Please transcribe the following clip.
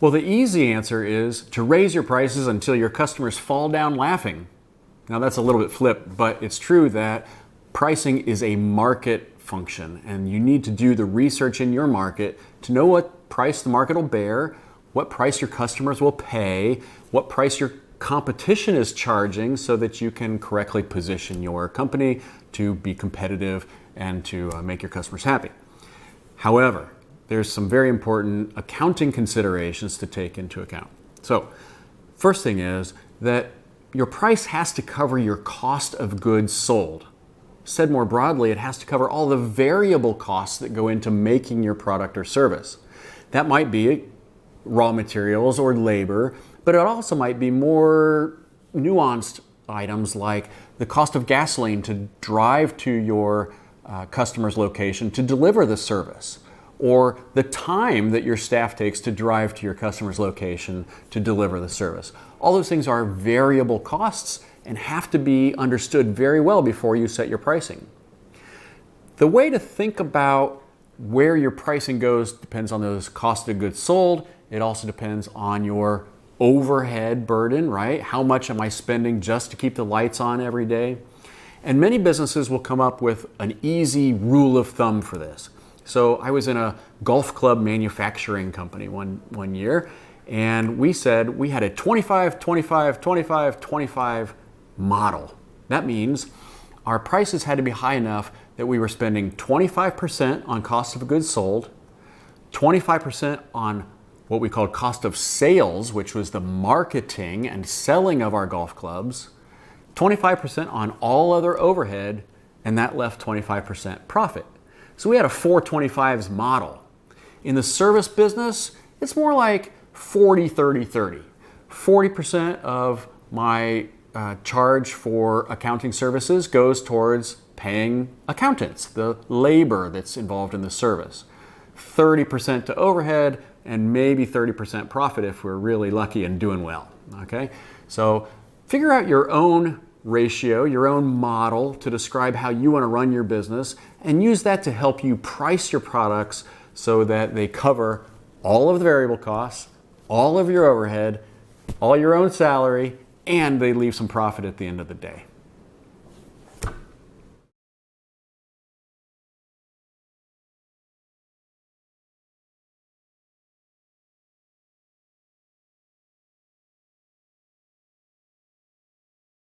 Well, the easy answer is to raise your prices until your customers fall down laughing. Now that's a little bit flipped, but it's true that pricing is a market function, and you need to do the research in your market to know what price the market will bear, what price your customers will pay, what price your competition is charging, so that you can correctly position your company to be competitive and to make your customers happy. However, there's some very important accounting considerations to take into account. So, first thing is that your price has to cover your cost of goods sold. Said more broadly, it has to cover all the variable costs that go into making your product or service. That might be raw materials or labor, but it also might be more nuanced items like the cost of gasoline to drive to your customer's location to deliver the service, or the time that your staff takes to drive to your customer's location to deliver the service. All those things are variable costs and have to be understood very well before you set your pricing. The way to think about where your pricing goes depends on those cost of goods sold. It also depends on your overhead burden, right? How much am I spending just to keep the lights on every day? And many businesses will come up with an easy rule of thumb for this. So I was in a golf club manufacturing company one year, and we said we had a 25, 25, 25, 25 model. That means our prices had to be high enough that we were spending 25% on cost of goods sold, 25% on what we called cost of sales, which was the marketing and selling of our golf clubs, 25% on all other overhead, and that left 25% profit. So we had a 425s model. In the service business, it's more like 40, 30, 30. 40% of my charge for accounting services goes towards paying accountants, the labor that's involved in the service. 30% to overhead, and maybe 30% profit if we're really lucky and doing well. Okay? So figure out your own ratio, your own model to describe how you want to run your business, and use that to help you price your products so that they cover all of the variable costs, all of your overhead, all your own salary, and they leave some profit at the end of the day.